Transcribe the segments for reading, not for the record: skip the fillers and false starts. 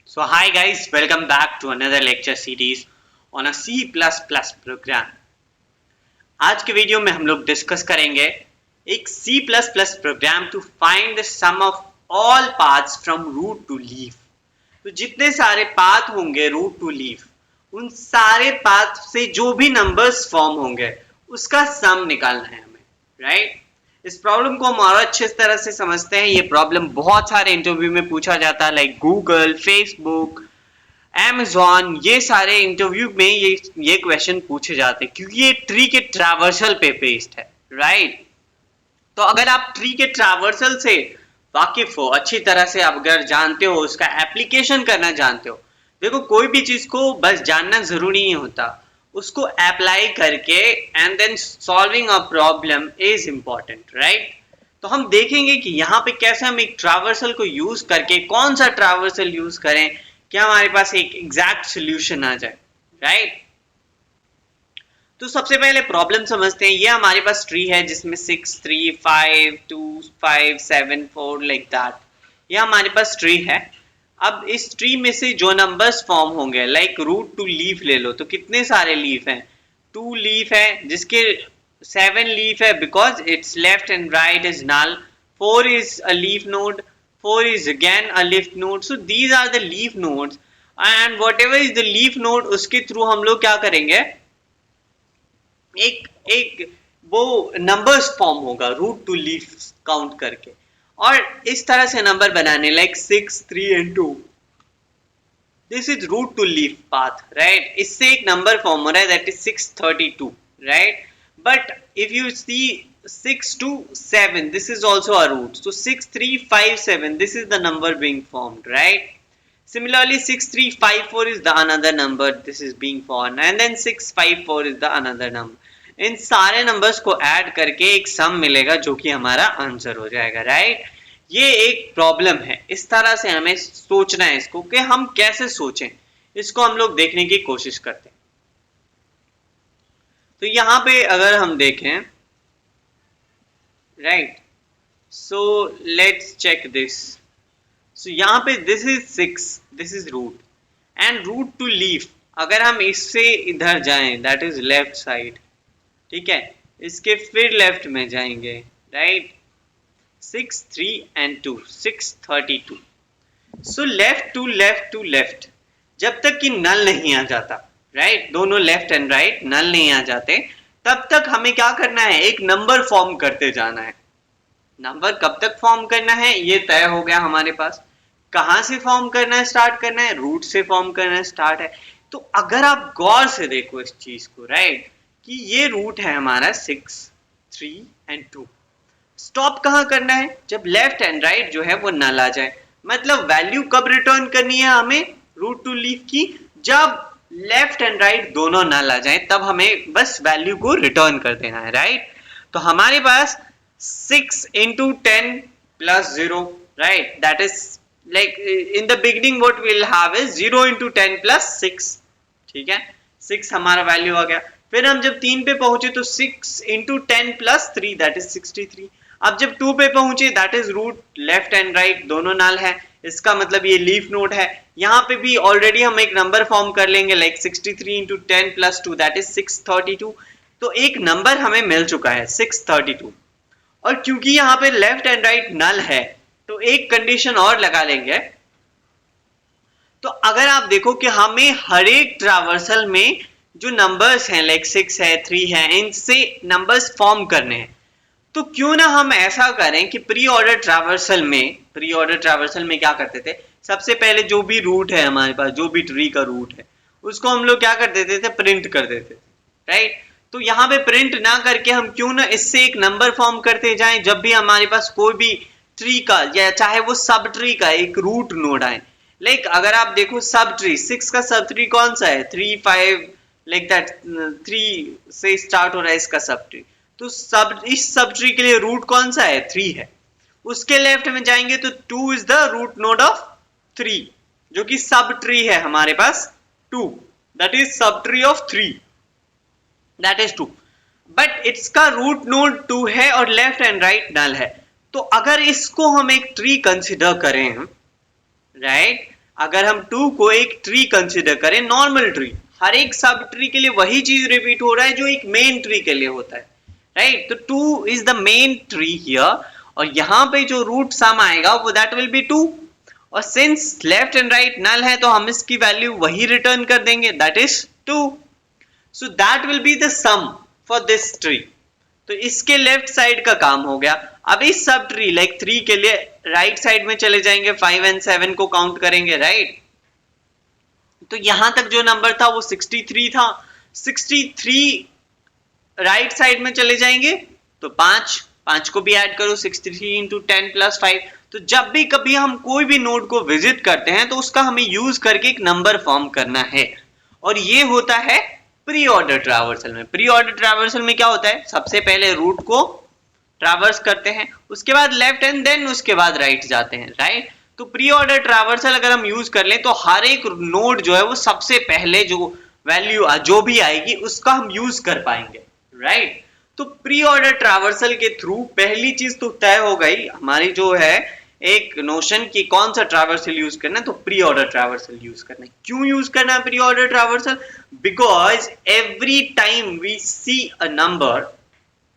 So hi guys, welcome back to another lecture series on a C++ program. आज के video में हम लोग डिस्कस करेंगे एक C++ program to find the sum of all paths from root to leaf. तो जितने सारे पाथ होंगे रूट टू लीफ, उन सारे पाथ से जो भी नंबर्स फॉर्म होंगे उसका सम निकालना है हमें, राइट? इस प्रॉब्लम को हम और अच्छे तरह से समझते हैं। ये प्रॉब्लम बहुत सारे इंटरव्यू में पूछा जाता है, लाइक गूगल, फेसबुक, Amazon, ये सारे इंटरव्यू में ये क्वेश्चन पूछे जाते हैं क्योंकि ये ट्री के ट्रावर्सल पे बेस्ड है, राइट? तो अगर आप ट्री के ट्रावर्सल से वाकिफ हो, अच्छी तरह से आप अगर जानते हो, उसका एप्लीकेशन करना जानते हो, देखो कोई भी चीज को बस जानना जरूरी नहीं होता, उसको अप्लाई करके and then solving a problem is important, right? तो हम देखेंगे कि यहाँ पे कैसे हम एक ट्रावर्सल को यूज करके, कौन सा ट्रावर्सल यूज करें क्या हमारे पास एक एग्जैक्ट सॉल्यूशन आ जाए, राइट? तो सबसे पहले प्रॉब्लम समझते हैं। ये हमारे पास ट्री है जिसमें 6 3 5 2 5 7 4 लाइक दैट, ये हमारे पास ट्री है। अब इस ट्री में से जो नंबर्स फॉर्म होंगे, लाइक रूट टू लीफ ले लो, तो कितने सारे लीफ हैं? 2 लीफ है, जिसके 7 लीफ है because it's left and right is null. 4 is a leaf node, 4 is again a leaf node. So these are the leaf nodes, and whatever is the leaf node उसके through हम लोग क्या करेंगे, एक वो नंबर्स फॉर्म होगा root to leaf count करके, और इस तरह से नंबर बनाने, like 6 3 and 2, this is root to leaf path, right? इससे एक नंबर फॉर्म हो रहा है, that is 632, right? But if you see 6 2 7, this is also a root, so 6 3 5 7, this is the number being formed, right? Similarly 6 3 5 4 is the another number, this is being formed, and then 6 5 4 is the another number. इन सारे numbers को add करके एक सम मिलेगा जो कि हमारा answer हो जाएगा, राइट? ये एक प्रॉब्लम है, इस तरह से हमें सोचना है इसको, कि हम कैसे सोचें, इसको हम लोग देखने की कोशिश करते हैं। तो यहाँ पे अगर हम देखें, right, so let's check this. So यहाँ पे this is 6, this is root, and root to leaf अगर हम इससे इधर जाएं, दैट इज लेफ्ट साइड, ठीक है, इसके फिर लेफ्ट में जाएंगे, right? 6 3 and 2, 632. So left to left to left, जब तक कि नल नहीं आ जाता, राइट, दोनों लेफ्ट एंड राइट नल नहीं आ जाते, तब तक हमें क्या करना है, एक नंबर फॉर्म करते जाना है। नंबर कब तक फॉर्म करना है ये तय हो गया हमारे पास। कहां से फॉर्म करना है, स्टार्ट करना है, रूट से फॉर्म करना है, स्टार्ट है। तो अगर आप गौर से देखो इस चीज को, राइट, कि ये रूट है हमारा 6 3 and 2, स्टॉप कहां करना है, जब लेफ्ट एंड राइट जो है वो नल आ जाए। मतलब वैल्यू कब रिटर्न करनी है हमें रूट टू लीफ की, जब लेफ्ट एंड राइट दोनों नल आ जाए, तब हमें बस वैल्यू को रिटर्न कर देना है, राइट? तो हमारे पास 6 into 10 plus 0, right? That is like in the beginning what we'll have is 0 into 10 plus 6, ठीक है, 6 हमारा वैल्यू आ गया। फिर हम जब 3 पे पहुंचे तो 6 into 10 plus 3, that is 63। अब जब 2 पे पहुंचे, that is root left and right दोनों नल है, इसका मतलब ये लीफ नोड है। यहाँ पे भी ऑलरेडी हम एक नंबर फॉर्म कर लेंगे, like 63 into 10 plus 2, that is 632। तो एक नंबर हमें मिल चुका है 632, और क्योंकि यहाँ पे लेफ्ट एंड राइट नल है तो एक कंडीशन और लगा लेंगे। तो अगर आप देखो कि हमें हर एक ट्रावर्सल में जो नंबर्स हैं, लाइक 6 है 3 है, इनसे नंबर्स फॉर्म करने हैं, तो क्यों ना हम ऐसा करें कि प्री ऑर्डर ट्रावर्सल में क्या करते थे, सबसे पहले जो भी रूट है हमारे पास, जो भी ट्री का रूट है, उसको हम लोग क्या कर देते थे, प्रिंट कर देते थे, राइट? तो यहाँ पे प्रिंट ना करके हम क्यों ना इससे एक नंबर फॉर्म करते जाएं, जब भी हमारे पास कोई भी ट्री का या चाहे वो सब ट्री का एक रूट नोड आए। लाइक अगर आप देखो सब ट्री 6 का सब ट्री कौन सा है, 3 5, लाइक दैट, 3 से स्टार्ट हो रहा है इसका सब ट्री, तो इस सब ट्री के लिए रूट कौन सा है, 3 है। उसके लेफ्ट में जाएंगे तो 2 is the root node of 3, जो कि सब ट्री है हमारे पास 2, that is subtree of 3, that is 2, but इसका रूट नोड 2 है और लेफ्ट एंड राइट नल है। तो अगर इसको हम एक ट्री कंसिडर करें, राइट, अगर हम 2 को एक ट्री कंसिडर करें, नॉर्मल ट्री, हर एक सब ट्री के लिए वही चीज रिपीट हो रहा है जो एक मेन ट्री के लिए होता है, राइट? तो 2 is the main tree here, और यहाँ पे जो रूट सम आएगा वो दैट विल बी 2, और since left and right null है तो हम इसकी वैल्यू वही रिटर्न कर देंगे, that is 2. So that will be the sum for this tree. तो इसके लेफ्ट साइड का काम हो गया. अब इस सब ट्री लाइक 3 के लिए राइट साइड में चले जाएंगे, 5 एंड 7 को काउंट करेंगे, राइट? तो यहां तक जो नंबर था वो 63 था. 63 राइट साइड में चले जाएंगे तो 5 को भी ऐड करो, 63 इंटू 10 प्लस 5. तो जब भी कभी हम कोई भी नोड को विजिट करते हैं तो उसका हमें यूज करके एक नंबर फॉर्म करना है, और ये होता है प्री ऑर्डर ट्रैवर्सल में. प्री ऑर्डर ट्रैवर्सल में क्या होता है, सबसे पहले रूट को ट्रैवर्स करते हैं, उसके बाद लेफ्ट एंड देन उसके बाद राइट जाते हैं, राइट? तो प्री ऑर्डर ट्रैवर्सल अगर हम यूज कर लें तो हर एक नोड जो है वो सबसे पहले जो वैल्यू जो भी आएगी उसका हम यूज कर पाएंगे, राइट? तो प्री ऑर्डर ट्रैवर्सल के थ्रू पहली चीज तो तय हो गई हमारी, जो है एक नोशन की कौन सा ट्रैवर्सल यूज करना है, तो प्री ऑर्डर ट्रैवर्सल यूज करना है. क्यों यूज करना है pre order traversal? Because every time we see a number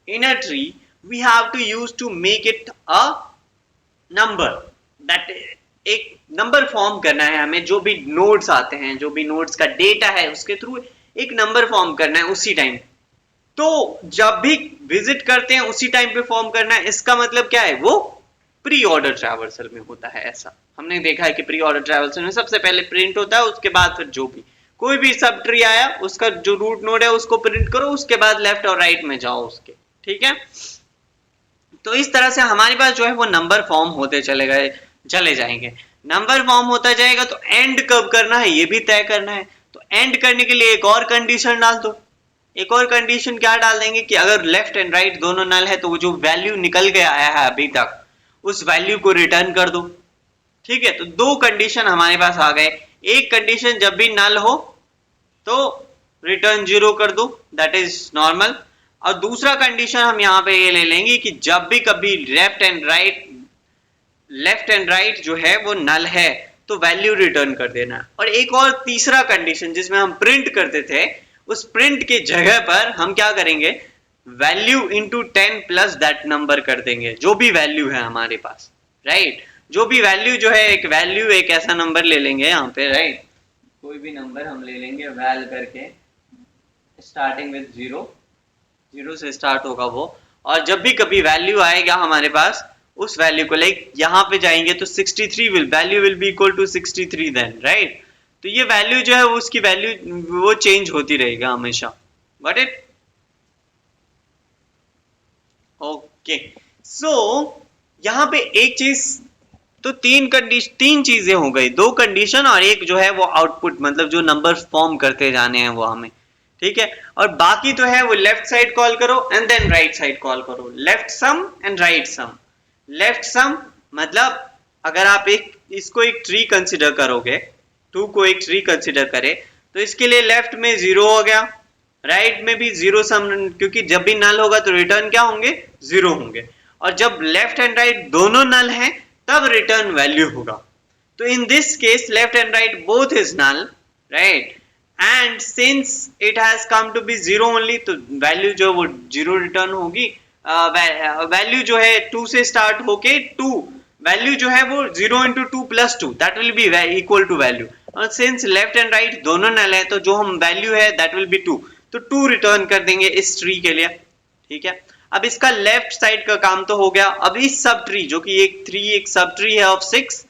in a tree we have to use to make it a number, that एक नंबर फॉर्म करना है हमें. जो भी नोड्स आते हैं, जो भी नोड्स का डेटा है उसके थ्रू एक नंबर फॉर्म करना है उसी टाइम. तो जब भी विजिट करते हैं उसी टाइम पे फॉर्म करना है, इसका मतलब क्या है, वो प्री ऑर्डर ट्रैवर्सल में होता है. ऐसा हमने देखा है कि प्री ऑर्डर ट्रैवर्सल में सबसे पहले प्रिंट होता है, उसके बाद फिर जो भी कोई भी सब ट्री आया उसका जो रूट नोड है उसको प्रिंट करो, उसके बाद लेफ्ट और राइट में जाओ उसके, ठीक है? तो इस तरह से हमारे पास जो है वो नंबर फॉर्म होते चले जाएंगे. नंबर फॉर्म होता जाएगा तो एंड कब करना है ये भी तय करना है. तो एंड करने के लिए एक और कंडीशन डाल दो. एक और कंडीशन क्या डाल देंगे कि अगर लेफ्ट एंड राइट दोनों नल है तो वो जो वैल्यू निकल के आया है अभी तक उस वैल्यू को रिटर्न कर दो, ठीक है? तो 2 कंडीशन हमारे पास आ गए. एक कंडीशन जब भी नल हो तो रिटर्न 0 कर दो, दैट इज नॉर्मल. और दूसरा कंडीशन हम यहाँ पे ये ले लेंगे कि जब भी कभी लेफ्ट एंड राइट जो है वो नल है तो वैल्यू रिटर्न कर देना. और एक और तीसरा कंडीशन जिसमें हम प्रिंट करते थे, उस प्रिंट के जगह पर हम क्या करेंगे, value into 10 plus that number कर देंगे, जो भी वैल्यू है हमारे पास, राइट? जो भी वैल्यू जो है एक ऐसा नंबर ले लेंगे यहाँ पे, राइट? कोई भी नंबर हम ले लेंगे वैल करके, स्टार्टिंग विद 0 से स्टार्ट होगा वो. और जब भी कभी वैल्यू आएगा हमारे पास उस वैल्यू को लाइक यहाँ पे जाएंगे तो 63 value will be equal to 63 then, right? तो ये वैल्यू जो है उसकी वैल्यू वो चेंज होती रहेगा हमेशा. Got it? ओके. सो यहाँ पे एक चीज तो तीन चीजें हो गई, 2 कंडीशन और एक जो है वो आउटपुट, मतलब जो नंबर फॉर्म करते जाने हैं वो हमें, ठीक है? और बाकी तो है वो लेफ्ट साइड कॉल करो and then right side call करो. Left sum and right sum. Left sum मतलब अगर आप इसको एक ट्री कंसिडर करोगे, 2 को एक ट्री कंसिडर करें तो इसके लिए लेफ्ट में 0 हो गया, राइट में भी 0 सम, क्योंकि जब भी नल होगा तो रिटर्न क्या होंगे, 0 होंगे. और जब लेफ्ट एंड राइट दोनों नल हैं तब रिटर्न वैल्यू होगा. तो in this case left and right both is null, right? And since it has come to be 0 only, तो वैल्यू जो वो 0 रिटर्न होगी. वैल्यू जो है 2 से स्टार्ट होके 2, वैल्यू जो है वो 0 into 2 plus 2 that will be equal to value. और सिंस लेफ्ट एंड राइट दोनों नल है तो जो हम वैल्यू है दैट विल बी 2, तो 2 रिटर्न कर देंगे इस ट्री के लिए, ठीक है? अब इसका लेफ्ट साइड का काम तो हो गया. अब इस सब ट्री जो कि एक सब ट्री है ऑफ 6,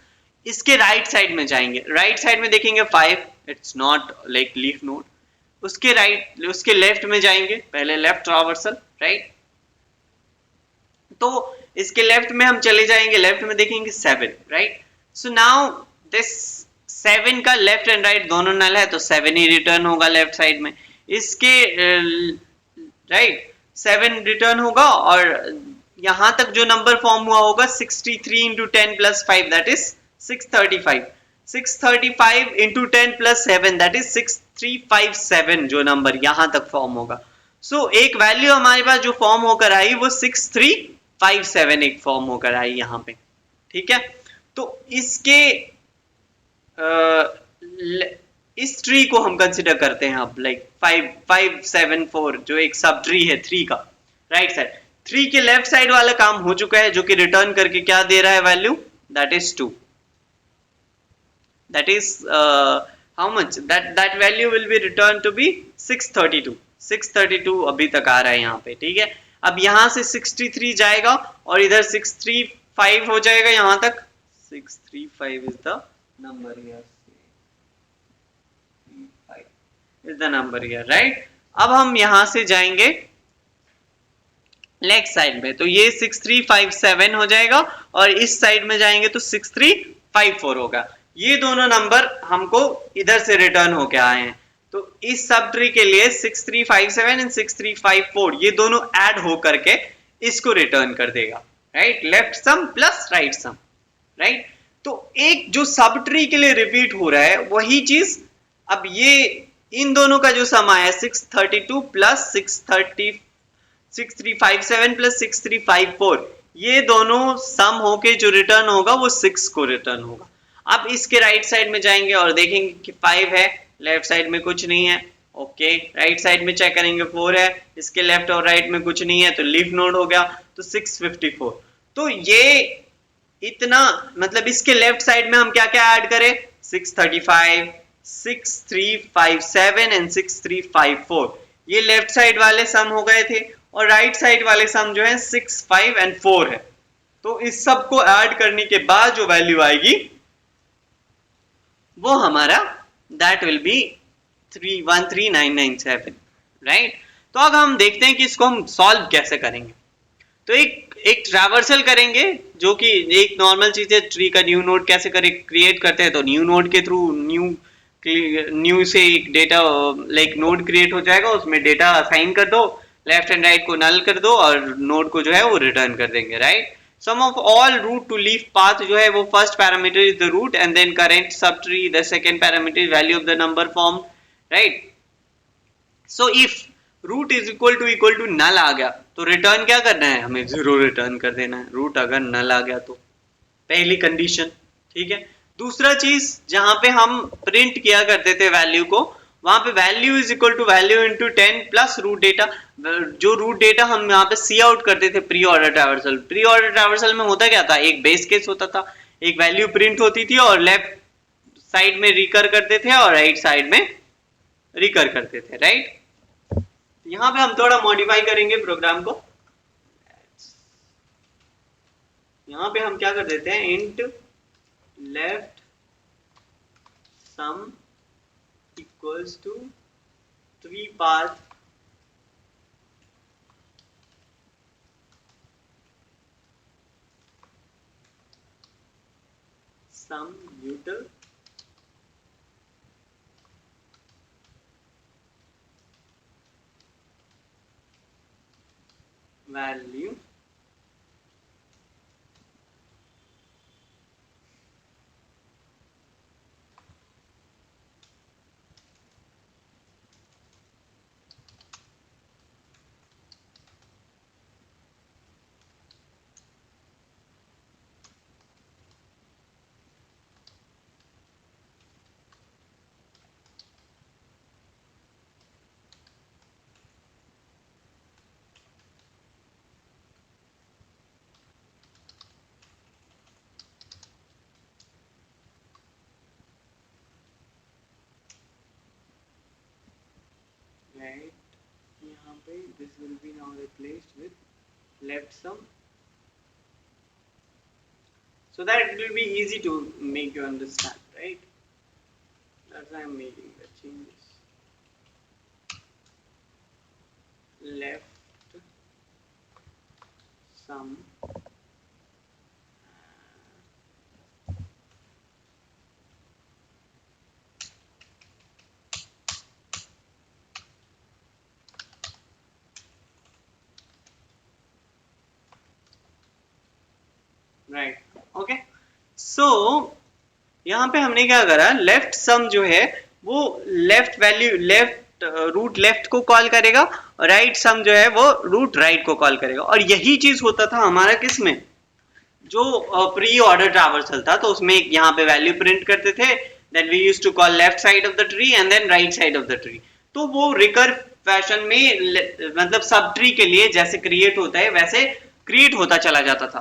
इसके राइट साइड में जाएंगे. राइट साइड में देखेंगे 5, it's not like leaf node. उसके लेफ्ट में जाएंगे, पहले लेफ्ट ट्रावर्सल, राइट? तो इसके लेफ्ट में हम चले जाएंगे, लेफ्ट में देखेंगे 7, राइट? सो नाउ दिस 7 का लेफ्ट एंड राइट दोनों नल है तो 7 ही रिटर्न होगा लेफ्ट साइड में. इसके राइट 7 रिटर्न होगा और यहां तक जो नंबर फॉर्म हुआ होगा 63 into 10 plus 5 that is 635. 635 into 10 plus 7 that is 6357 जो नंबर यहां तक फॉर्म होगा. सो एक वैल्यू हमारे पास जो फॉर्म होकर आई वो 6357 एक फॉर्म होकर आई यहाँ पे, ठीक है? तो इसके इस ट्री को हम कंसिडर करते हैं अब, लाइक 5 5 7 4 जो एक सब ट्री है 3 का, राइट साइड 3 के लेफ्ट साइड वाला काम हो चुका है, जो कि रिटर्न करके क्या दे रहा है value, that is 2, that is how much that value will be returned to be 632 अभी तक आ रहा है यहाँ पे, ठीक है। अब यहाँ से 63 जाएगा और इधर 635 हो जाएगा यहाँ तक, 635 is the number here, 635 is the number here, right। अब हम यहाँ से जाएंगे लेफ्ट साइड में, तो ये 6357 हो जाएगा और इस साइड में जाएंगे तो 6354 होगा। ये दोनों नंबर हमको इधर से रिटर्न होके आए हैं, तो इस सब ट्री के लिए 6357 एंड 6354 ये दोनों ऐड हो करके इसको रिटर्न कर देगा, right, left sum plus right sum, right. तो एक जो सब ट्री के लिए रिपीट हो रहा है वही चीज अब ये इन दोनों का जो सम आया 632 प्लस 6357 प्लस 6354, ये दोनों सम होके जो रिटर्न होगा वो 6 को रिटर्न होगा। अब इसके राइट साइड में जाएंगे और देखेंगे कि 5 है, लेफ्ट साइड में कुछ नहीं है, ओके, राइट साइड में चेक करेंगे 4 है, इसके लेफ्ट और राइट में कुछ नहीं है तो लीफ नोड हो गया, तो 654। तो ये इतना मतलब इसके लेफ्ट साइड में हम क्या क्या ऐड करें, 635 6357 एंड 6354, ये लेफ्ट साइड वाले सम हो गए थे और राइट साइड वाले सम जो है 6 5 एंड 4 है। तो इस सब को ऐड करने के बाद जो वैल्यू आएगी वो हमारा दैट विल बी 313997, राइट। तो अब हम देखते हैं कि इसको हम सॉल्व कैसे करेंगे। तो एक ट्रैवर्सल करेंगे जो कि एक नॉर्मल चीज है, ट्री का न्यू नोड कैसे क्रिएट करते हैं, तो न्यू नोड के थ्रू न्यू से एक डेटा लाइक नोड क्रिएट हो जाएगा, उसमें डेटा असाइन कर दो, लेफ्ट एंड राइट को नल कर दो और नोड को जो है वो रिटर्न कर देंगे, right. Sum of all root to leaf path जो है वो first parameter is the root and then current subtree, the second parameter is value of the number formed, right। So if root is equal to null आ गया तो return क्या करना है, हमें 0 return कर देना है, रूट अगर नल आ गया तो, पहली कंडीशन, ठीक है। दूसरा चीज जहां पे हम प्रिंट किया करते थे वैल्यू को, वहां पे value is equal to value into 10 plus root data, जो रूट डेटा हम यहाँ पे सी आउट करते थे pre order traversal. Pre order traversal में होता क्या था, एक बेस केस होता था, एक वैल्यू प्रिंट होती थी और लेफ्ट साइड में रिकर करते थे और राइट साइड में रिकर करते थे, राइट। यहाँ पे हम थोड़ा मॉडिफाई करेंगे प्रोग्राम को, यहाँ पे हम क्या कर देते हैं, int left sum equals to 3 path sum util value right, यहाँ पे this will be now replaced with left sum, so that it will be easy to make you understand, right? That's why I'm making the changes. Left sum right, okay. So यहाँ पे हमने क्या करा, left सम जो है वो left value left root left को call करेगा और राइट सम जो है वो रूट राइट को कॉल करेगा। और यही चीज होता था हमारा किसमें, जो प्री ऑर्डर ट्रैवर्सल था, तो उसमें यहाँ पे वैल्यू प्रिंट करते थे, then we used to call left side of the tree and then right side of the tree. तो वो रिकर फैशन में मतलब सब ट्री के लिए जैसे क्रिएट होता है वैसे क्रिएट होता चला जाता था।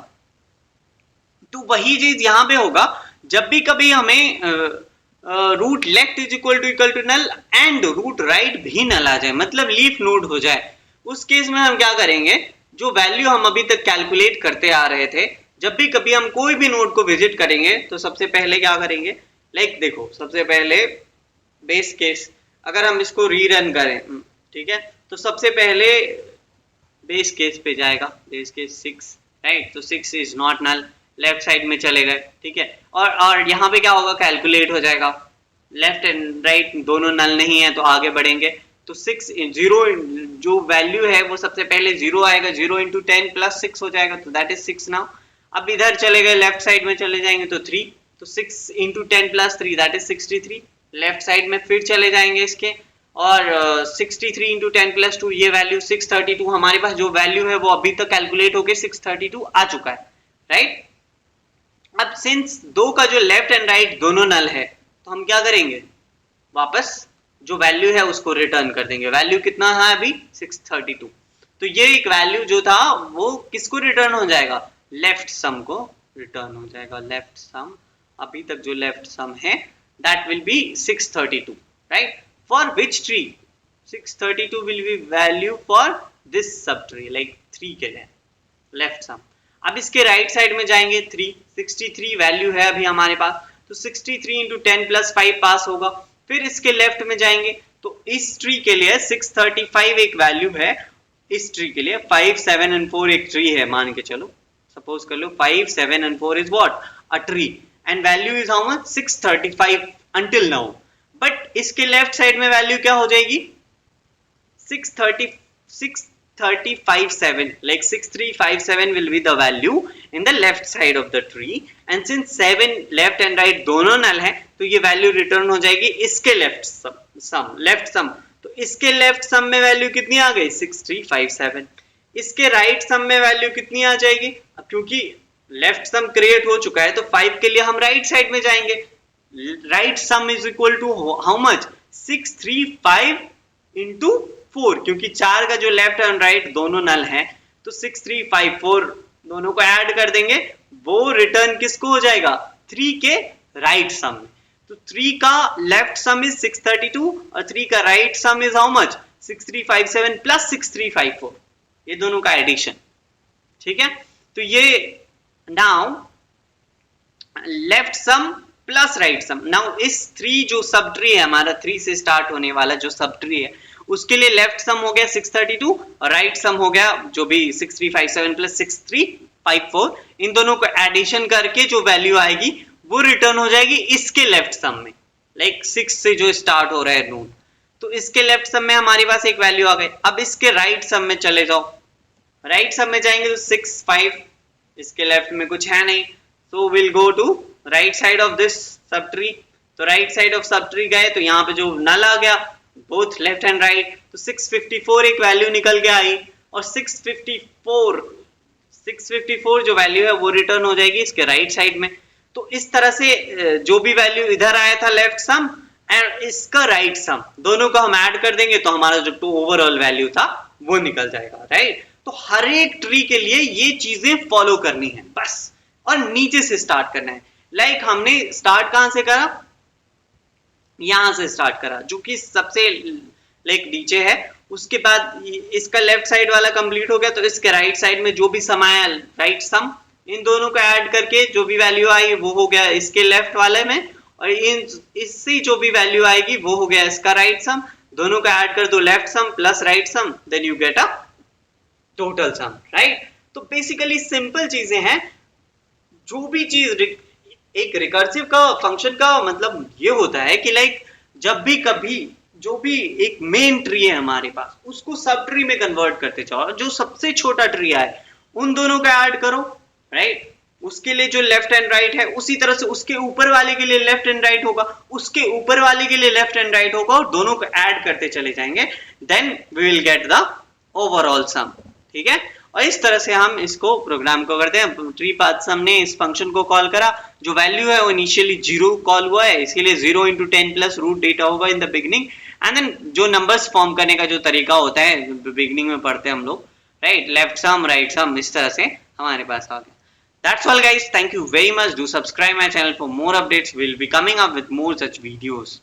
तो वही चीज यहाँ पे होगा, जब भी कभी हमें root left is equal to null and root right भी नल आ जाए, मतलब लीफ नोड हो जाए, उस केस में हम क्या करेंगे, जो वैल्यू हम अभी तक कैलकुलेट करते आ रहे थे, जब भी कभी हम कोई भी नोड को विजिट करेंगे तो सबसे पहले क्या करेंगे, लाइक देखो सबसे पहले बेस केस अगर हम इसको रीरन करें, ठीक है, तो सबसे पहले बेस केस पे जाएगा, बेस केस 6, राइट, तो 6 is not null, left side में चले गए, ठीक है, और यहाँ पे क्या होगा, कैलकुलेट हो जाएगा, लेफ्ट एंड राइट दोनों नल नहीं है तो आगे बढ़ेंगे, तो 6 0 जो वैल्यू है वो सबसे पहले 0 आएगा, 0 इंटू 10 प्लस 6 हो जाएगा, तो दैट इज 6 नाउ। अब इधर चले गए लेफ्ट साइड में चले जाएंगे तो 3, तो 6 into 10 plus 3 that is 63, left side में फिर चले जाएंगे इसके, और 63 इंटू 10 प्लस 2 ये वैल्यू 632, हमारे पास जो वैल्यू है वो अभी तक कैलकुलेट होके 632 आ चुका है, राइट। अब सिंस दो का जो लेफ्ट एंड राइट दोनों नल है तो हम क्या करेंगे, वापस जो वैल्यू है उसको रिटर्न कर देंगे, वैल्यू कितना है अभी 632, तो ये एक वैल्यू जो था वो किसको रिटर्न हो जाएगा, लेफ्ट सम को रिटर्न हो जाएगा, लेफ्ट सम, अभी तक जो लेफ्ट सम है that will B 632, right, for which tree 632 will be value for this sub tree, like 3 के लिए लेफ्ट सम। अब इसके राइट साइड में जाएंगे 63 वैल्यू है अभी हमारे पास, तो 63 इंटू 10 प्लस 5 पास होगा, फिर इसके लेफ्ट में जाएंगे तो इस ट्री के लिए 635 एक वैल्यू है, इस ट्री के लिए 5 7 and 4 एक ट्री है, मान के चलो, सपोज कर लो 5 7 and 4 is what, a tree, and value is how much 635 until now, but इसके लेफ्ट साइड में वैल्यू क्या हो जाएगी 6357, like 6357 will be the value in the left side of the tree, and since 7 left and right दोनों null है तो ये value return हो जाएगी इसके लेफ्ट सम, तो इसके लेफ्ट सम में वैल्यू कितनी आ गई 6357, इसके राइट सम में वैल्यू कितनी आ जाएगी, अब क्योंकि लेफ्ट सम क्रिएट हो चुका है तो 5 के लिए हम राइट साइड में जाएंगे, right sum is equal to how much 635 into 4, क्योंकि 4 का जो लेफ्ट एंड राइट दोनों नल है तो 6354 दोनों को ऐड कर देंगे, वो रिटर्न किसको हो जाएगा 3 के राइट सम में, तो 3 का लेफ्ट सम इज 632 और 3 का right sum is how much 6357 plus 6354, ये दोनों का एडिशन, ठीक है, तो ये now left sum plus right sum, now इस 3 जो सब ट्री है हमारा 3 से स्टार्ट होने वाला जो सब ट्री है उसके लिए लेफ्ट सम हो गया 632 और राइट सम हो गया जो भी 6357 प्लस 6354, इन दोनों को एडिशन करके जो वैल्यू आएगी वो रिटर्न हो जाएगी इसके लेफ्ट सम में, लाइक 6 से जो स्टार्ट हो रहा है नोड, तो इसके लेफ्ट सम में हमारे पास एक वैल्यू आ गई। अब इसके राइट सम में चले जाओ, राइट सम में जाएंगे तो 6 5, इसके लेफ्ट में कुछ है नहीं, so will go to right side of this subtree, तो right side of subtree गए तो यहाँ पे जो नल आ गया बोथ लेफ्ट एंड राइट, तो 654 एक वैल्यू निकल के आई और 654 जो वैल्यू है वो रिटर्न हो जाएगी इसके राइट साइड में, तो इस तरह से जो भी वैल्यू इधर आया था लेफ्ट सम एंड इसका राइट सम दोनों को हम ऐड कर देंगे तो हमारा जो ओवरऑल वैल्यू था वो निकल जाएगा, राइट। तो हर एक ट्री के लिए ये चीजें फॉलो करनी है बस, और नीचे से स्टार्ट करना है, लाइक हमने स्टार्ट कहां से करा, यहां से स्टार्ट करा जो कि सबसे लाइक नीचे है, उसके बाद इसका लेफ्ट साइड वाला कंप्लीट हो गया तो इसके राइट साइड में जो भी सम आया राइट सम, इन दोनों को ऐड करके जो भी वैल्यू आई वो हो गया इसके लेफ्ट वाले में, और इन इससे जो भी वैल्यू आएगी वो हो गया इसका राइट सम, दोनों को ऐड कर दो left sum plus right sum, then you get a total sum, right. तो बेसिकली सिंपल चीजें हैं, जो भी चीज एक रिकर्सिव का फंक्शन का मतलब ये होता है कि लाइक जब भी कभी जो भी एक मेन ट्री है हमारे पास उसको सब ट्री में कन्वर्ट करते जाओ, जो सबसे छोटा ट्री है उन दोनों को ऐड करो, राइट, उसके लिए जो लेफ्ट एंड राइट है उसी तरह से उसके ऊपर वाले के लिए लेफ्ट एंड राइट होगा, उसके ऊपर वाले के लिए लेफ्ट एंड राइट होगा, और दोनों को ऐड करते चले जाएंगे, then we will get the overall sum, ठीक है। और इस तरह से हम इसको प्रोग्राम को करते हैं। ट्री पाथ से हमने इस फंक्शन को कॉल करा, जो वैल्यू है वो इनिशियली 0 कॉल हुआ है, इसीलिए 0 इंटू 10 प्लस रूट डेटा होगा in the beginning. And then जो नंबर्स फॉर्म करने का जो तरीका होता है बिगनिंग में पढ़ते हैं हम लोग, राइट, लेफ्ट सम राइट सम, इस तरह से हमारे पास आ गया। That's all guys, thank you very much. Do subscribe my channel for more updates. We'll be coming up with more such videos.